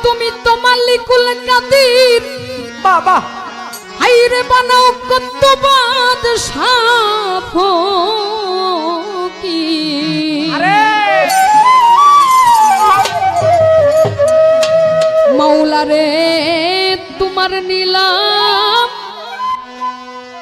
তুমি তো মালিকুল কাদির বাবা হাইরে বানাও কত বাদশাহ কি আরে মাওলা রে তোমার নিলাম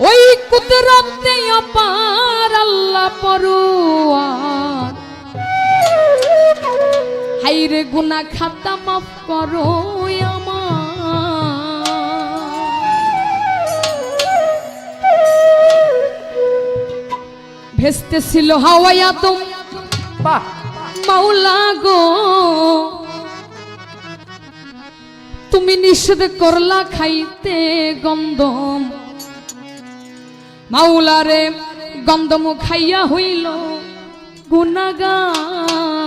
ওই কুদরতে অপার আল্লাহ পরওয়ার হাইরে গুনাহ খাতা মাফ করো আমার ভেস্তে ছিল হাওয়ায় আদম বাহ মাওলা গো তুমি নিষেধ করলা খাইতে গন্ধম মাওলা রে গন্ধম খাইয়া হইল গুনাহগার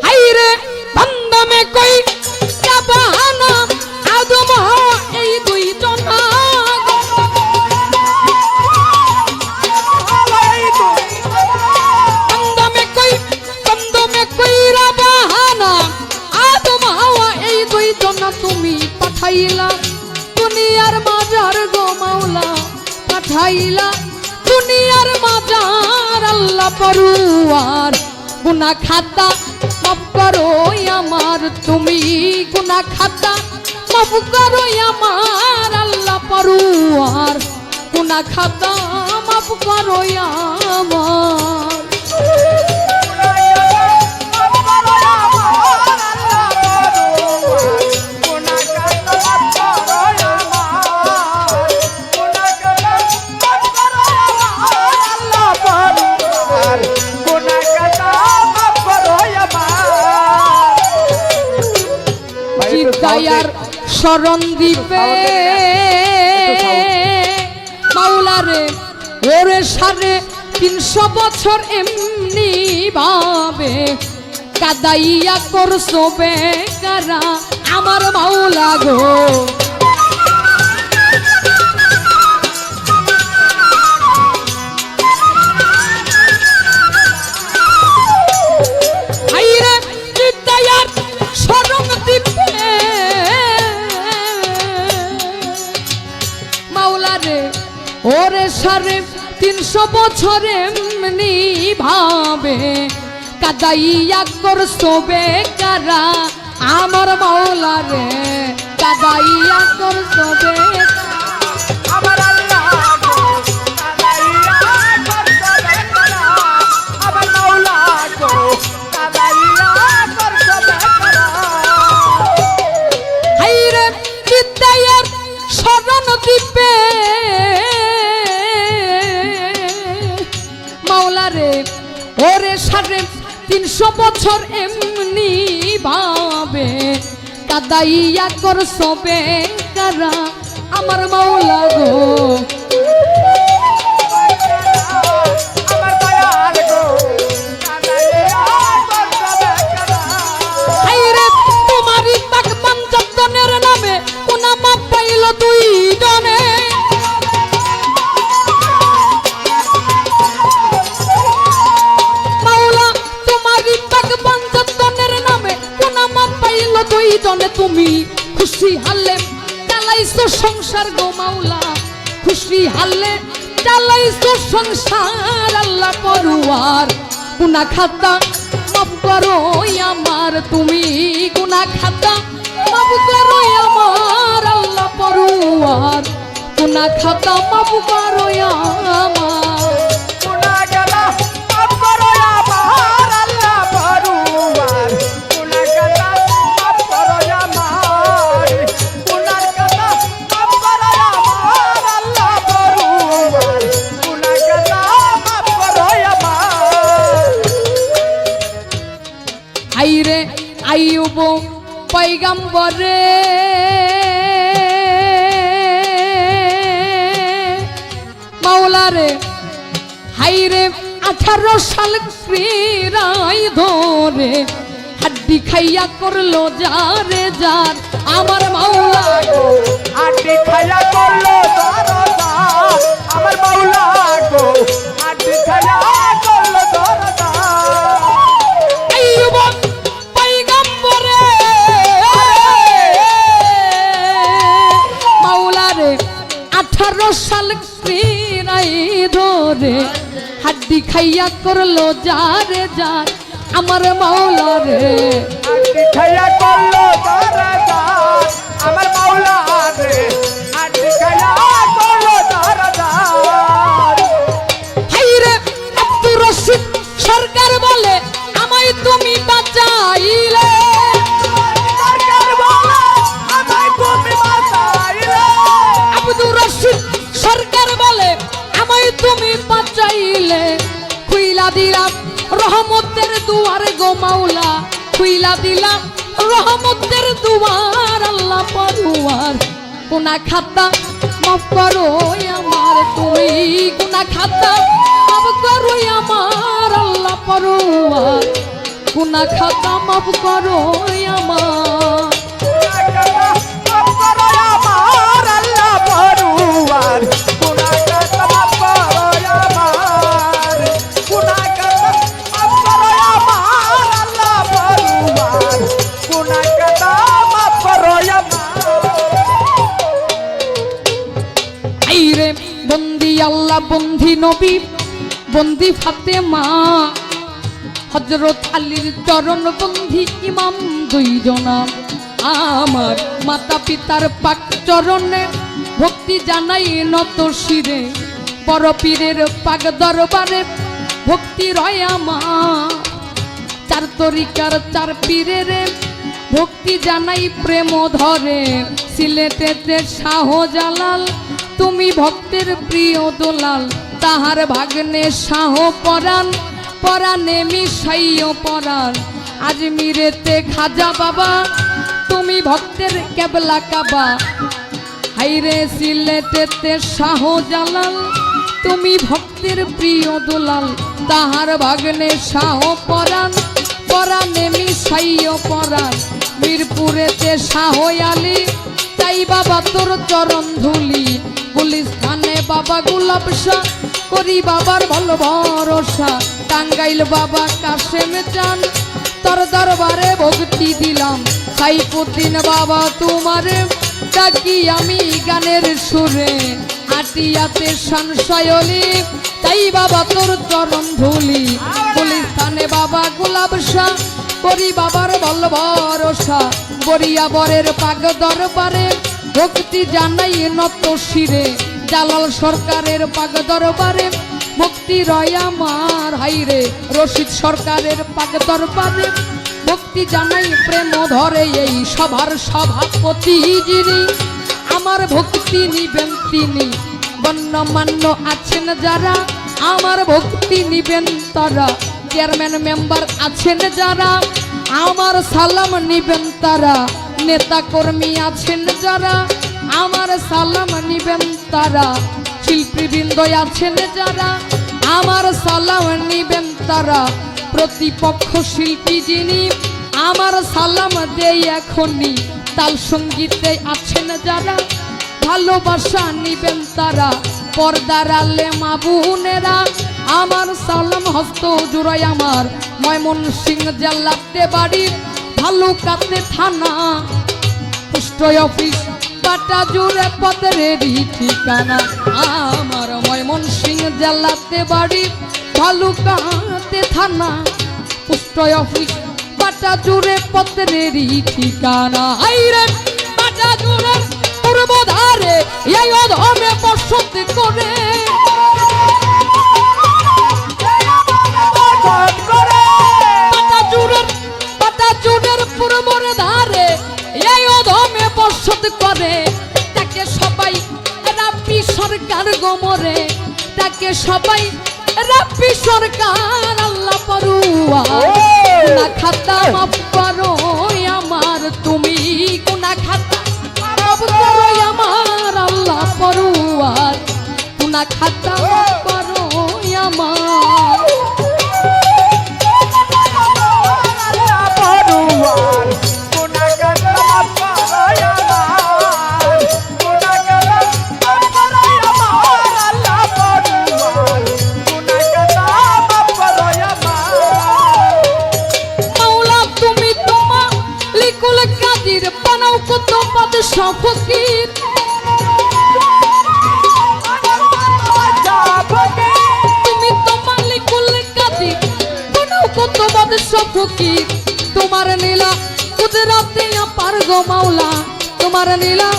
হাইরে বান্দামে কই কাবানা আদম এই দুই জনা তুমি পাঠাইলা দুনিয়ার মাজার গো মাওলা পাঠাইলা দুনিয়ার মাজার আল্লাহ পরওয়ার গুনাহ খাতা মাফ করো আমার তুমি গুনাহ খাতা মাফ করো আমার আল্লাহ পরওয়ার গুনাহ খাতা মাফ করো আমার দয়ার শরণ দিবে মাওলা রে ওরে 350 বছর এমনি ভাবে কাদাইয়া করছো বেকারা আমার মাওলা গো ওরে 350 বছর এমনি ভাবে কাদাইয়া করছো বেকারা আমার মাওলা রে কাদাইয়া করছো আমার আল্লাহ গো কাদাইয়া করছো বেকারা আমার মাওলা গো কাদাইয়া করছো বেকারা হাইরে বিদ্যায়ের শরণ দিবে মাওলা রে ওরে 350 বছর এমনি ভাবে কাদাইয়া করছো বেকারা আমার মাওলা গো আমার দয়াল গো কাদাইয়া করছো বেকারা হাইরে তোমারই পাক পাঞ্চতনের নামে কোনা মাপ পাইল দুই জনে দুই জনে তুমি খুশি হালে চালাইছো সংসার গো মাওলা খুশি হালে চালাইছো সংসার আল্লাহ পরওয়ার গুনাহ খাতা মাফ করো আমার তুমি গুনাহ খাতা মাফ করো আমার আল্লাহ পরওয়ার গুনাহ খাতা মাফ করো আমার আইরে আইয়ুব পয়গম্বরে মাওলা রে হাইরে 18 সাল ক্রীড়াই ধরে হাড্ডি খাইয়া করলো যারে যার আমার মাওলা গো হাড্ডি খাইয়া করলো দরদার আমার মাওলা গো হাড্ডি খাইয়া করলো দরদার রে হাড্ডি খাইয়া করলো যারে যার আমার মাওলা রে আটি খাইয়া করলো দরদার আমার মাওলা রে আটি খাইয়া করলো দরদার হাইরে আব্দুর রশিদ সরকার বলে আমায় তুমি বাঁচাইলে সরকার বলে আমায় তুমি বাঁচাইলে আব্দুর রশিদ সরকার বলে আমায় তুমি বাঁচাইলে খুইলা দিলাম রহমতের দুয়ার গো মাওলা খুইলা দিলাম রহমতের দুয়ার আল্লাহ পরওয়ার গুনাহ খাতা মাফ করো আমার তুমি গুনাহ খাতা মাফ করো আমার আল্লাহ পরওয়ার গুনাহ খাতা মাফ করো আমার মাফ করো আমার আল্লাহ পরওয়ার গুনাহগার মাফ করো আমার গুনাহগার মাফ করো আমার আল্লাহ পরওয়ার গুনাহগার মাফ করো আইরে বন্দি আল্লাহ বন্দি নবী বন্দি ফাতেমা হযরত আলীর চরণ বন্দি ইমাম দুইজনা আমার মাতা পিতার পাক চরণে ভক্তি জানাই নত শিরে বড় পীরের পাক দরবারে ভক্তি রয় আমার চার তরিকার চার পীরের ভক্তি জানাই প্রেম ধরে সিলেটেতে শাহজালাল তুমি ভক্তের প্রিয় দোলাল তাহার ভাগ্নে শাহ পরাণ পরাণে মিশাইও পরাণ আজমিরেতে খাজা বাবা তুমি ভক্তের কেবলা কাবা হাইরে সিলেটেতে শাহজালাল তুমি ভক্তের প্রিয় দোলাল তাহার ভাগ্নে শাহ পরাণ পরাণে মিশাইও পরাণ মিরপুরেতে শাহ আলী তাই বাবা তোর চরণ ধুলি গুলিস্তানে বাবা গোলাপ শাহ করি বাবার ভালো ভরসা টাঙ্গাইল বাবা কাশেম চান তোর দরবারে ভক্তি দিলাম সাইফুদ্দিন বাবা তোমারে ডাকি আমি গানের সুরে আটিয়াতে সংশয়লি তাই বাবা তোর চরণ ধুলি গুলিস্তানে বাবা গোলাপ শাহ করি বাবার ভালো ভরসা বরিয়া বরের পাগ দরবারে ভক্তি জানাই নত শিরে জালাল সরকারের পাগ দরবারে ভক্তি রয় আমার হাইরে রশিদ সরকারের পাগ দরবারে ভক্তি জানাই প্রেম ধরে এই সভার সভাপতি যিনি আমার ভক্তি নিবেন তিনি গণ্যমান্য আছেন যারা আমার ভক্তি নিবেন তারা চেয়ারম্যান মেম্বার আছেন যারা আমার সালাম নিবেন তারা নেতা কর্মী আছেন যারা আমার সালাম নিবেন তারা শিল্পীবৃন্দ আছেন যারা আমার সালাম নিবেন তারা প্রতিপক্ষ শিল্পী যিনি আমার সালাম দেই এখনই তাল সঙ্গীতে আছেন যারা ভালোবাসা নিবেন তারা পর্দার আলে মা বোনেরা আমার সালাম হস্ত জুড়াই আমার ময়মনসিংহ জেলাতে বাড়ি ভালুকাতে থানা পোস্ট অফিস বাটা জুড়ে পথেরই ঠিকানা আমার ময়মনসিংহ জেলাতে বাড়ি ভালুকাতে থানা পোস্ট অফিস বাটা জুড়ে পথেরই ঠিকানা আইরে বাটা জুড়ে পূর্ব ধারে এই অধমে বসত করে বাটা জুড়ের পূর্বর ধারে এই অধমে বসত করে তাকে সবাই রাব্বি সরকার গোমরে তাকে সবাই রাব্বি সরকার আল্লাহ পরুয়া গুনাহ খাতা মাফ করো আমার তুমি গুনাহ খাতা মাফ করো আমার আল্লাহ পরুয়ার গুনাহ খাতা মাফ করো আমার মাওলা তুমি ফকির তোমার নীলা কুদরতে পার গো মাওলা তোমার নীলা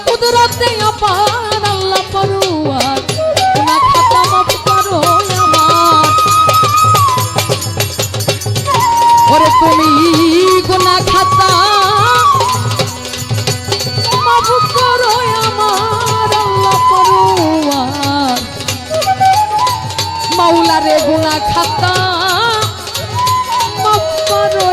কুদরতে পার আল্লাহ পরওয়ার গুনাহ খাতা মাফ করো আমার ওরে তুমি গুনাহ খাতা মাফ করো আমার আল্লাহ পরওয়ার মাওলা রে গুনাহ খাতা মাফ করো